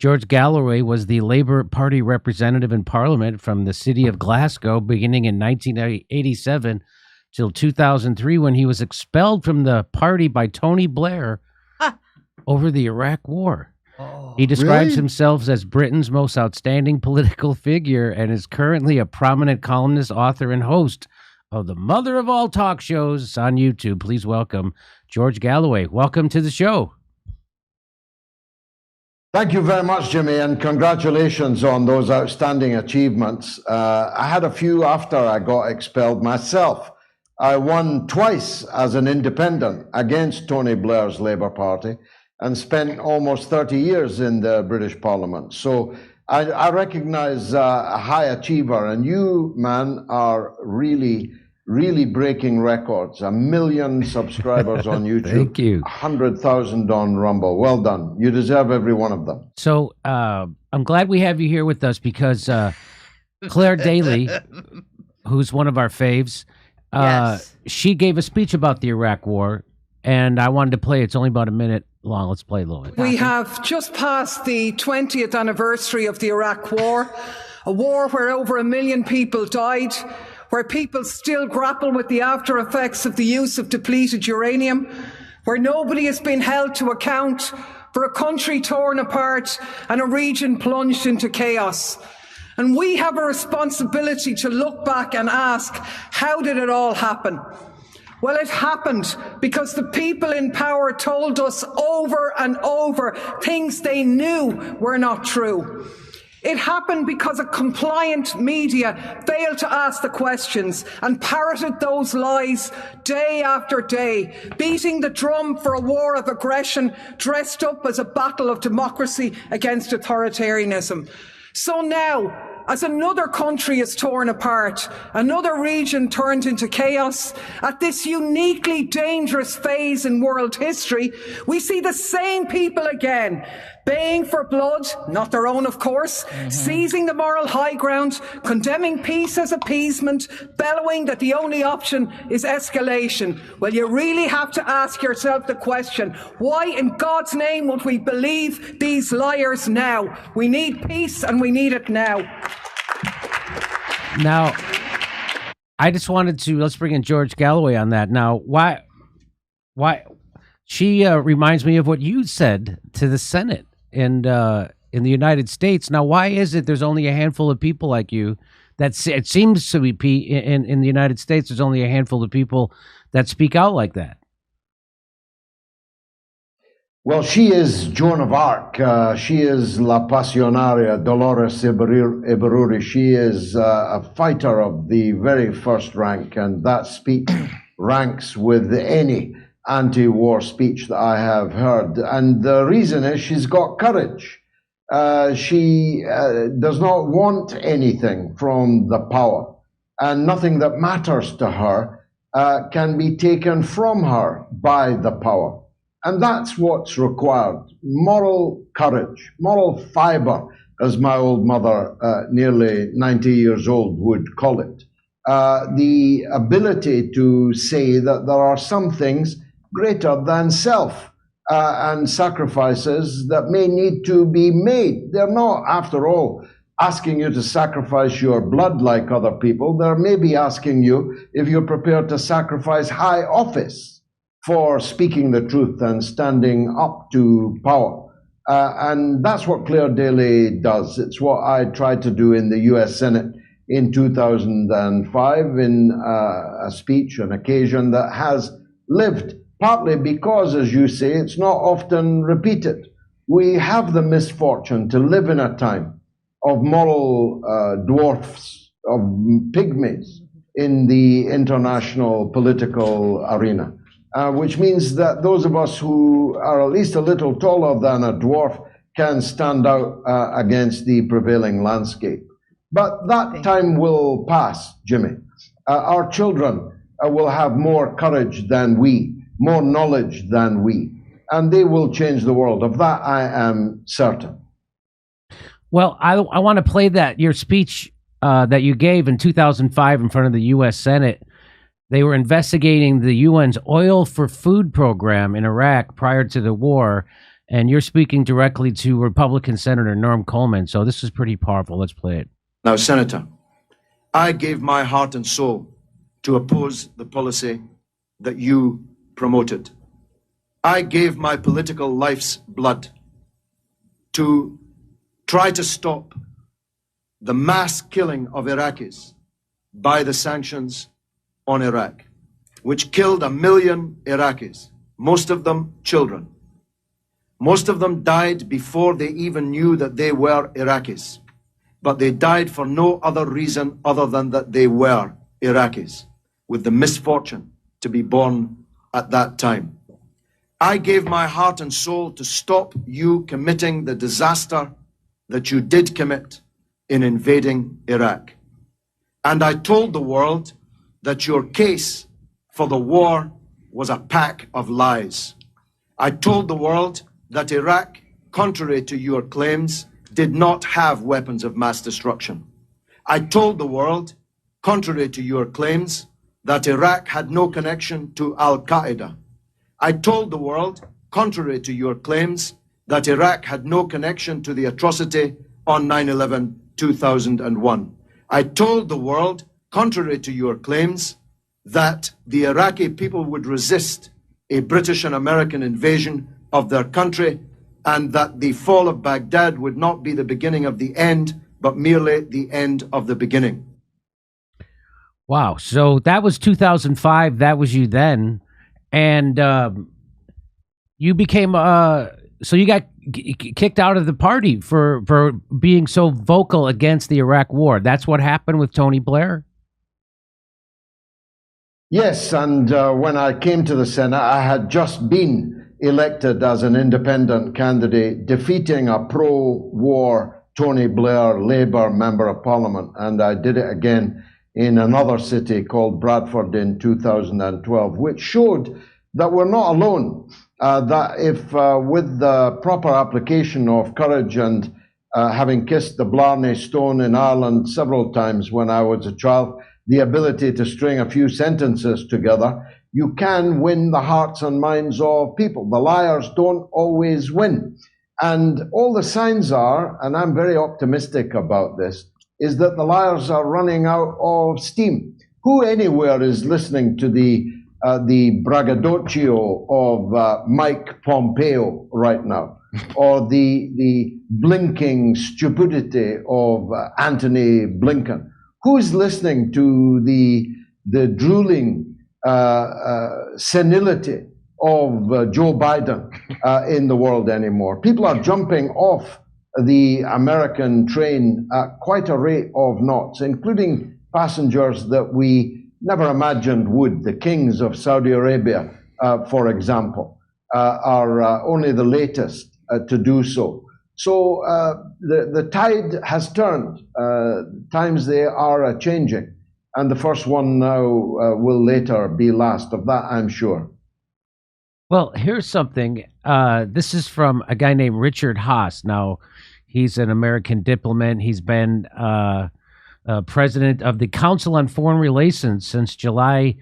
George Galloway was the Labour Party representative in Parliament from the city of Glasgow beginning in 1987 till 2003 when he was expelled from the party by Tony Blair over the Iraq War. He describes himself as Britain's most outstanding political figure and is currently a prominent columnist, author, and host of the mother of all talk shows on YouTube. Please welcome George Galloway. Welcome to the show. Thank you very much, Jimmy, and congratulations on those outstanding achievements. I had a few after I got expelled myself. I won twice as an independent against Tony Blair's Labour Party and spent almost 30 years in the British Parliament. So I recognize a high achiever, and you, man, are really breaking records. 1 million subscribers on YouTube. Thank you. 100,000 on Rumble. Well done. You deserve every one of them. So I'm glad we have you here with us because Claire Daly, who's one of our faves, she gave a speech about the Iraq War, and I wanted to play it. It's only about a minute long. Let's play a little bit. We have just passed the 20th anniversary of the Iraq War, a war where over 1 million people died, where people still grapple with the after effects of the use of depleted uranium, where nobody has been held to account, for a country torn apart and a region plunged into chaos. And we have a responsibility to look back and ask, how did it all happen? Well, it happened because the people in power told us over and over things they knew were not true. It happened because a compliant media failed to ask the questions and parroted those lies day after day, beating the drum for a war of aggression dressed up as a battle of democracy against authoritarianism. So now, as another country is torn apart, another region turned into chaos, at this uniquely dangerous phase in world history, we see the same people again, baying for blood, not their own of course, seizing the moral high ground, condemning peace as appeasement, bellowing that the only option is escalation. Well, you really have to ask yourself the question, why in God's name would we believe these liars now? We need peace and we need it now. Now, I just wanted to, let's bring in George Galloway on that. Now, why she reminds me of what you said to the Senate in the United States. Now, why is it there's only a handful of people like you that it seems to be in the United States, there's only a handful of people that speak out like that? Well, she is Joan of Arc. She is La Pasionaria, Dolores Ibarruri. She is a fighter of the very first rank, and that speech ranks with any anti-war speech that I have heard. And the reason is she's got courage. She does not want anything from the power, and nothing that matters to her can be taken from her by the power. And that's what's required. Moral courage, moral fiber, as my old mother, nearly 90 years old, would call it. The ability to say that there are some things greater than self and sacrifices that may need to be made. They're not, after all, asking you to sacrifice your blood like other people. They're maybe asking you if you're prepared to sacrifice high office for speaking the truth and standing up to power. And that's what Claire Daly does. It's what I tried to do in the US Senate in 2005 in a speech, an occasion that has lived, partly because, as you say, it's not often repeated. We have the misfortune to live in a time of moral dwarfs, of pygmies in the international political arena. Which means that those of us who are at least a little taller than a dwarf can stand out against the prevailing landscape. But that time will pass, Jimmy. Our children will have more courage than we, more knowledge than we, and they will change the world. Of that, I am certain. Well, I want to play your speech that you gave in 2005 in front of the U.S. Senate. They were investigating the UN's Oil for Food program in Iraq prior to the war. And you're speaking directly to Republican Senator Norm Coleman. So this is pretty powerful. Let's play it. Now, Senator, I gave my heart and soul to oppose the policy that you promoted. I gave my political life's blood to try to stop the mass killing of Iraqis by the sanctions on Iraq, which killed 1 million Iraqis, most of them children. Most of them died before they even knew that they were Iraqis, but they died for no other reason other than that they were Iraqis, with the misfortune to be born at that time. I gave my heart and soul to stop you committing the disaster that you did commit in invading Iraq. And I told the world that your case for the war was a pack of lies. I told the world that Iraq, contrary to your claims, did not have weapons of mass destruction. I told the world, contrary to your claims, that Iraq had no connection to Al-Qaeda. I told the world, contrary to your claims, that Iraq had no connection to the atrocity on 9/11/2001. I told the world, contrary to your claims, that the Iraqi people would resist a British and American invasion of their country, and that the fall of Baghdad would not be the beginning of the end, but merely the end of the beginning. Wow. So that was 2005. That was you then. And you became, so you got kicked out of the party for being so vocal against the Iraq war. That's what happened with Tony Blair? Yes, and when I came to the Senate, I had just been elected as an independent candidate, defeating a pro-war Tony Blair Labour Member of Parliament, and I did it again in another city called Bradford in 2012, which showed that we're not alone, that if with the proper application of courage and having kissed the Blarney Stone in Ireland several times when I was a child, the ability to string a few sentences together, you can win the hearts and minds of people. The liars don't always win. And all the signs are, and I'm very optimistic about this, is that the liars are running out of steam. Who anywhere is listening to the braggadocio of Mike Pompeo right now, or the blinking stupidity of Antony Blinken? Who's listening to the drooling senility of Joe Biden in the world anymore? People are jumping off the American train at quite a rate of knots, including passengers that we never imagined would. The kings of Saudi Arabia, for example, are only the latest to do so. So the tide has turned. Times they are changing. And the first one now will later be last. Of that, I'm sure. Well, here's something. This is from a guy named Richard Haas. Now, he's an American diplomat. He's been president of the Council on Foreign Relations since July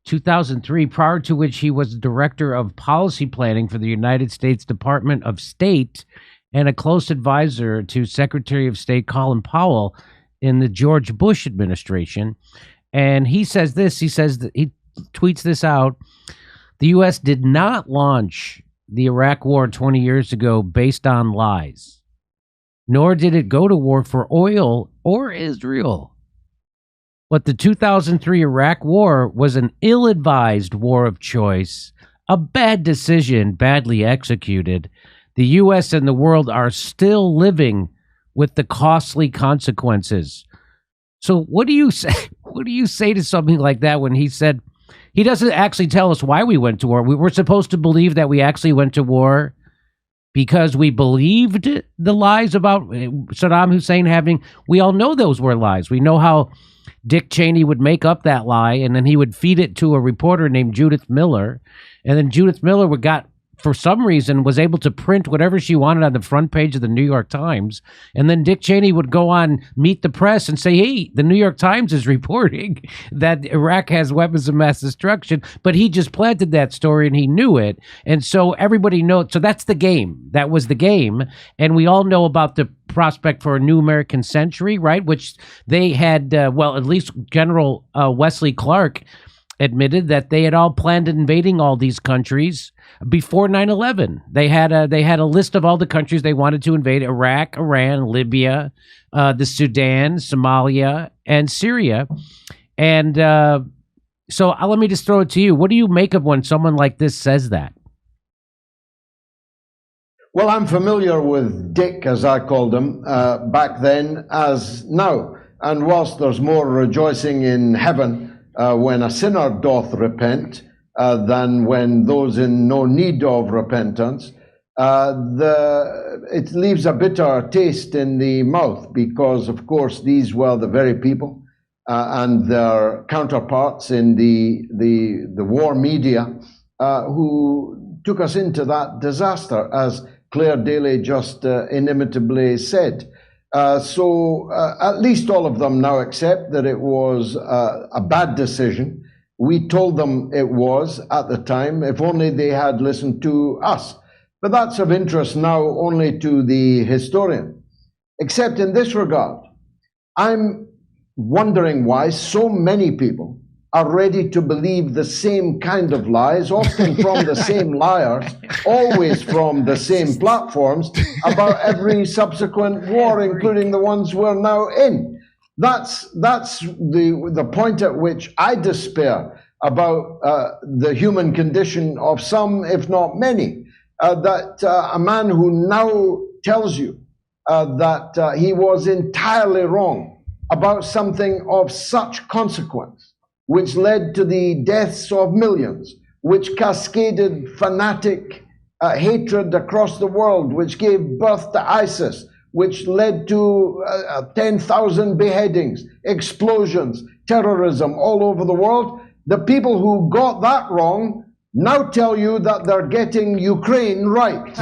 2003, prior to which he was director of policy planning for the United States Department of State and a close advisor to Secretary of State Colin Powell in the George Bush administration. And he says this, he tweets this out: the U.S. did not launch the Iraq war 20 years ago based on lies, nor did it go to war for oil or Israel. But the 2003 Iraq war was an ill-advised war of choice, a bad decision badly executed. The U.S. and the world are still living with the costly consequences. So what do you say? What do you say to something like that when he said he doesn't actually tell us why we went to war? We were supposed to believe that we actually went to war because we believed the lies about Saddam Hussein having. We all know those were lies. We know how Dick Cheney would make up that lie, and then he would feed it to a reporter named Judith Miller, and then Judith Miller got for some reason, was able to print whatever she wanted on the front page of the New York Times. And then Dick Cheney would go on Meet the Press and say, hey, the New York Times is reporting that Iraq has weapons of mass destruction. But he just planted that story and he knew it. And so everybody knows. So that's the game. That was the game. And we all know about the prospect for a new American century, right? Which they had, well, at least General Wesley Clark admitted that they had all planned invading all these countries before 9/11. They had a list of all the countries they wanted to invade: Iraq, Iran, Libya, the Sudan, Somalia, and Syria. And so let me just throw it to you. What do you make of when someone like this says that? Well, I'm familiar with Dick, as I called him, back then as now. And whilst there's more rejoicing in heaven when a sinner doth repent than when those in no need of repentance, it leaves a bitter taste in the mouth because, of course, these were the very people and their counterparts in the war media who took us into that disaster, as Claire Daly just inimitably said. So at least all of them now accept that it was a bad decision. We told them it was at the time, if only they had listened to us. But that's of interest now only to the historian. Except in this regard, I'm wondering why so many people are ready to believe the same kind of lies, often from the same liars, always from the same platforms, about every subsequent war, including the ones we're now in. That's the point at which I despair about the human condition of some, if not many, that a man who now tells you that he was entirely wrong about something of such consequence, which led to the deaths of millions, which cascaded fanatic hatred across the world, which gave birth to ISIS, which led to 10,000 beheadings, explosions, terrorism all over the world. The people who got that wrong now tell you that they're getting Ukraine right.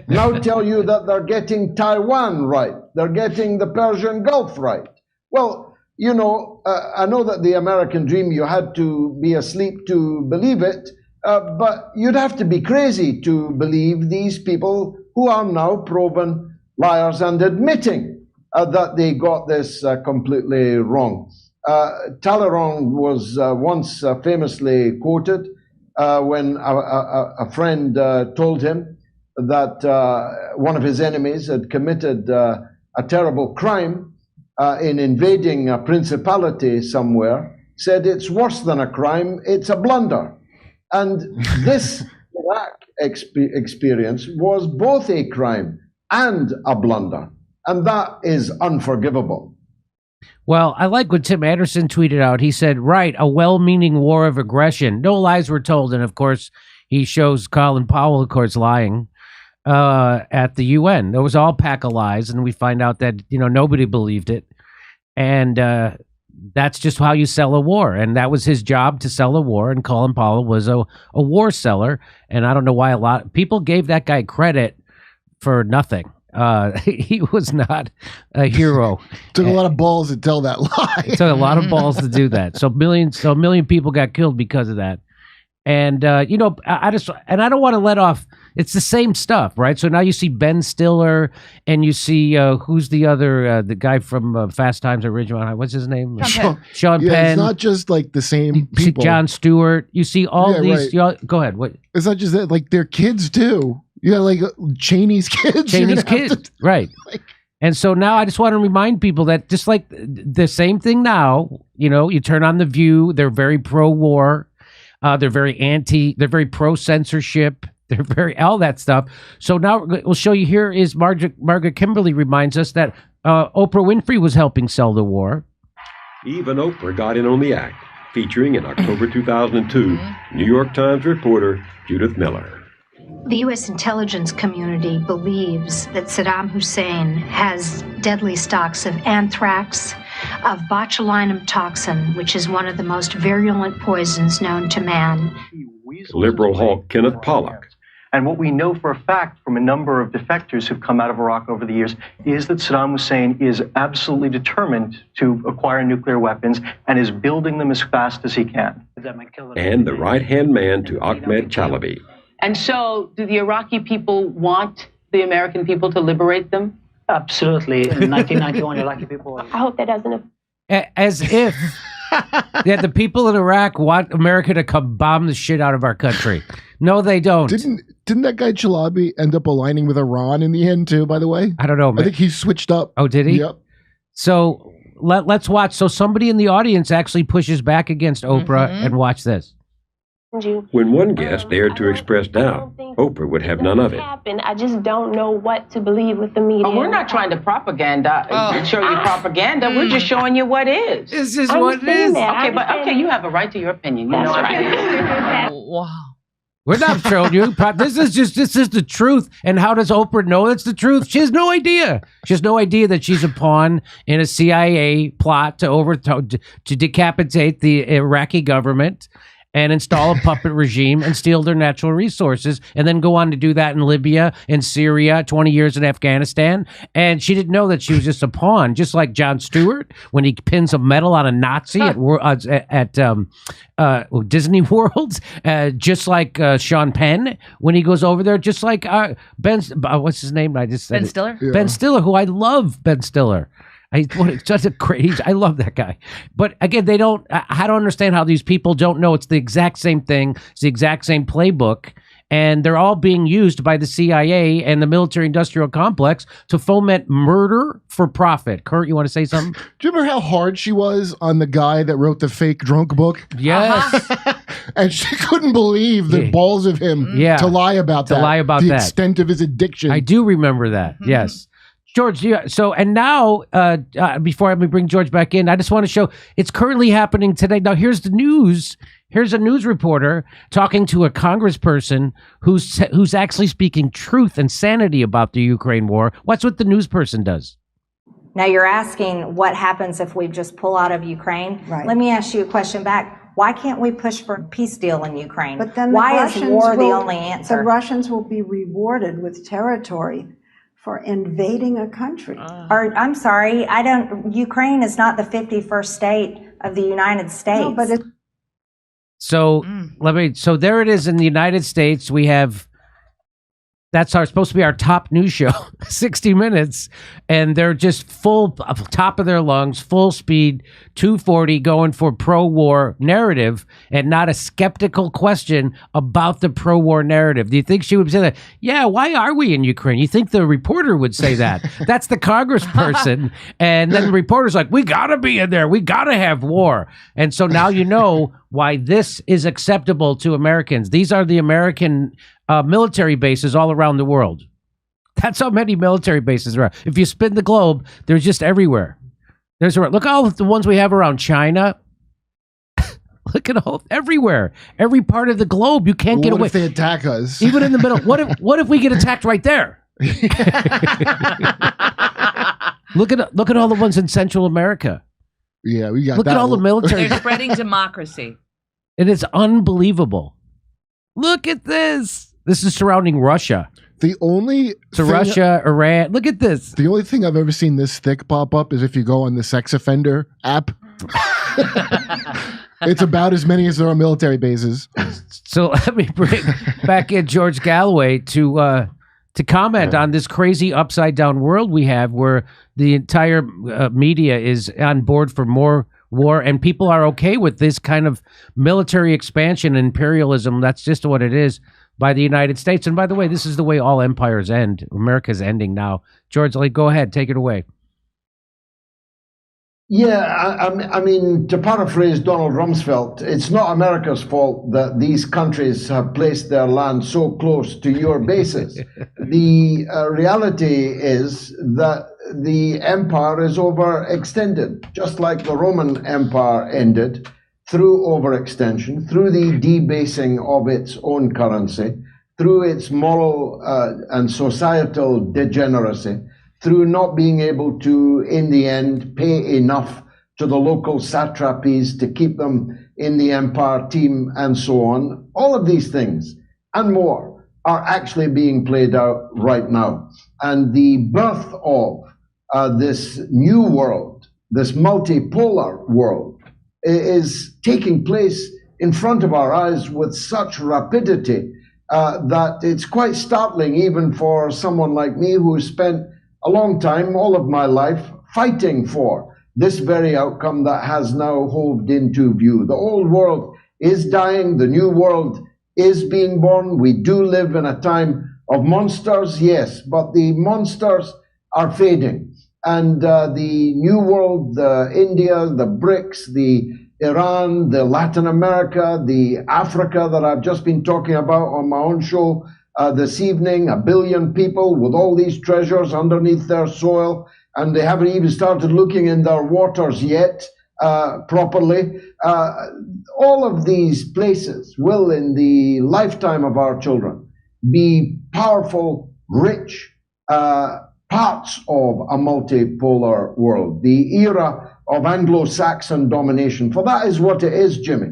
Now tell you that they're getting Taiwan right. They're getting the Persian Gulf right. Well, you know, I know that the American dream, you had to be asleep to believe it, but you'd have to be crazy to believe these people who are now proven liars and admitting that they got this completely wrong. Talleyrand was once famously quoted when a friend told him that one of his enemies had committed a terrible crime in invading a principality somewhere, said it's worse than a crime, it's a blunder. And this Iraq experience was both a crime and a blunder. And that is unforgivable. Well, I like what Tim Anderson tweeted out. He said, right, a well-meaning war of aggression. No lies were told. And, of course, he shows Colin Powell, of course, lying at the UN. There was all a pack of lies, and we find out that, you know, nobody believed it. And that's just how you sell a war. And that was his job, to sell a war. And Colin Powell was a war seller. And I don't know why a lot of people gave that guy credit for nothing. He was not a hero. Took a lot of balls to tell that lie. It took a lot of balls to do that. So a million people got killed because of that. And you know, I don't want to let off. It's the same stuff, right? So now you see Ben Stiller, and you see who's the other the guy from Fast Times at Ridgemont High. What's his name? Sean Yeah, Penn. it's not just like the same You see people. John Stewart. You see all these. right. Go ahead. What? It's not just that, like they're kids too. Yeah, like Cheney's kids. Cheney's kids, right? And so now I just want to remind people that just like the same thing now, you know, you turn on The View, they're very pro-war, they're very pro-censorship, they're very all that stuff. So now we'll show you, here is Margaret Kimberly reminds us that Oprah Winfrey was helping sell the war. Even Oprah got in on the act, featuring in October 2002, New York Times reporter Judith Miller. The U.S. intelligence community believes that Saddam Hussein has deadly stocks of anthrax, of botulinum toxin, which is one of the most virulent poisons known to man. Liberal hawk Kenneth Pollock And what we know for a fact from a number of defectors who've come out of Iraq over the years is that Saddam Hussein is absolutely determined to acquire nuclear weapons and is building them as fast as he can. And the right-hand man to Ahmed Chalabi. And so, do the Iraqi people want the American people to liberate them? Absolutely. In 1991, Iraqi people. I hope that doesn't. As if the people in Iraq want America to come bomb the shit out of our country. No, they don't. Didn't that guy Chalabi end up aligning with Iran in the end too? By the way, I don't know. Man. I think he switched up. Oh, did he? Yep. So let's watch. So somebody in the audience actually pushes back against Oprah, and watch this. When one guest dared to express doubt, Oprah would have none of it. I just don't know what to believe with the media. Oh, we're not trying to show you propaganda. We're just showing you what is. This is what it is. Okay, you have a right to your opinion. You know right. Wow. We're not showing you. This is the truth. And how does Oprah know it's the truth? She has no idea. She has no idea that she's a pawn in a CIA plot to decapitate the Iraqi government and install a puppet regime and steal their natural resources, and then go on to do that in Libya and Syria, 20 years in Afghanistan. And she didn't know that she was just a pawn, just like Jon Stewart when he pins a medal on a Nazi at Disney World, just like Sean Penn when he goes over there, just like what's his name? I just said Ben Stiller? Yeah. Ben Stiller, who I love Ben Stiller. Such a great, I love that guy. But again, I don't understand how these people don't know it's the exact same thing. It's the exact same playbook. And they're all being used by the CIA and the military industrial complex to foment murder for profit. Kurt, you want to say something? Do you remember how hard she was on the guy that wrote the fake drunk book? Yes. And she couldn't believe the balls of him to lie about that. The extent of his addiction. I do remember that. Yes. George, and now, before I bring George back in, I just want to show it's currently happening today. Now, here's the news. Here's a news reporter talking to a congressperson who's actually speaking truth and sanity about the Ukraine war. Watch what the news person does. Now, you're asking what happens if we just pull out of Ukraine. Right. Let me ask you a question back. Why can't we push for a peace deal in Ukraine? But then why is war the only answer? The Russians will be rewarded with territory for invading a country. I'm sorry, Ukraine is not the 51st state of the United States. No, but so there it is in the United States. We have, that's supposed to be our top news show, 60 Minutes, and they're just top of their lungs, full speed, 240, going for pro-war narrative, and not a skeptical question about the pro-war narrative. Do you think she would say that? Yeah, why are we in Ukraine? You think the reporter would say that? That's the congressperson, and then the reporter's like, we gotta be in there, we gotta have war. And so now you know why this is acceptable to Americans. These are the American military bases all around the world. That's how many military bases there are. If you spin the globe, they're just everywhere. Look at all the ones we have around China. Look at everywhere. Every part of the globe. You can't get away. What if they attack us? Even in the middle. What if we get attacked right there? Look at all the ones in Central America. Yeah, we got Look at all the military. They're spreading democracy. It is unbelievable. Look at this. This is surrounding Russia. Russia, Iran. Look at this. The only thing I've ever seen this thick pop up is if you go on the sex offender app. It's about as many as there are military bases. So let me bring back in George Galloway to comment on this crazy upside down world we have, where the entire media is on board for more war, and people are okay with this kind of military expansion and imperialism. That's just what it is by the United States. And by the way, this is the way all empires end. America's ending now. George, go ahead, take it away. Yeah, I mean, to paraphrase Donald Rumsfeld, it's not America's fault that these countries have placed their land so close to your bases. The reality is that the empire is overextended, just like the Roman Empire ended through overextension, through the debasing of its own currency, through its moral and societal degeneracy, through not being able to, in the end, pay enough to the local satrapies to keep them in the empire team and so on. All of these things and more are actually being played out right now. And the birth of this new world, this multipolar world, is taking place in front of our eyes with such rapidity that it's quite startling, even for someone like me who spent a long time, all of my life, fighting for this very outcome that has now hoved into view. The old world is dying, the new world is being born. We do live in a time of monsters, yes, but the monsters are fading. And the new world, the India, the BRICS, the Iran, the Latin America, the Africa that I've just been talking about on my own show this evening, 1 billion people with all these treasures underneath their soil, and they haven't even started looking in their waters yet properly. All of these places will, in the lifetime of our children, be powerful, rich parts of a multipolar world, the era of Anglo-Saxon domination. For that is what it is, Jimmy.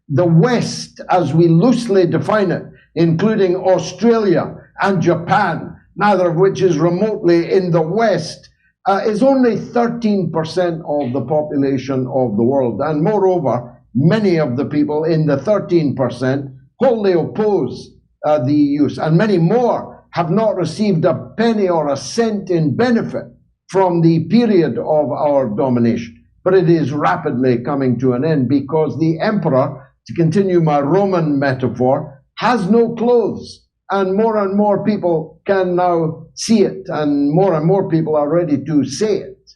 The West, as we loosely define it, including Australia and Japan, neither of which is remotely in the West, is only 13% of the population of the world. And moreover, many of the people in the 13% wholly oppose the use, and many more have not received a penny or a cent in benefit from the period of our domination. But it is rapidly coming to an end because the emperor, to continue my Roman metaphor, has no clothes. And more people can now see it, and more people are ready to say it.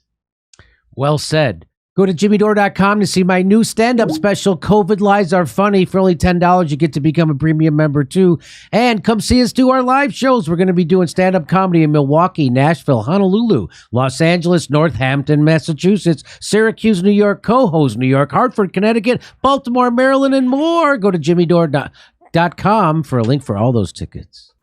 Well said. Go to jimmydore.com to see my new stand-up special, COVID Lies Are Funny. For only $10, you get to become a premium member, too. And come see us do our live shows. We're going to be doing stand-up comedy in Milwaukee, Nashville, Honolulu, Los Angeles, Northampton, Massachusetts, Syracuse, New York, Cohoes, New York, Hartford, Connecticut, Baltimore, Maryland, and more. Go to jimmydore.com for a link for all those tickets.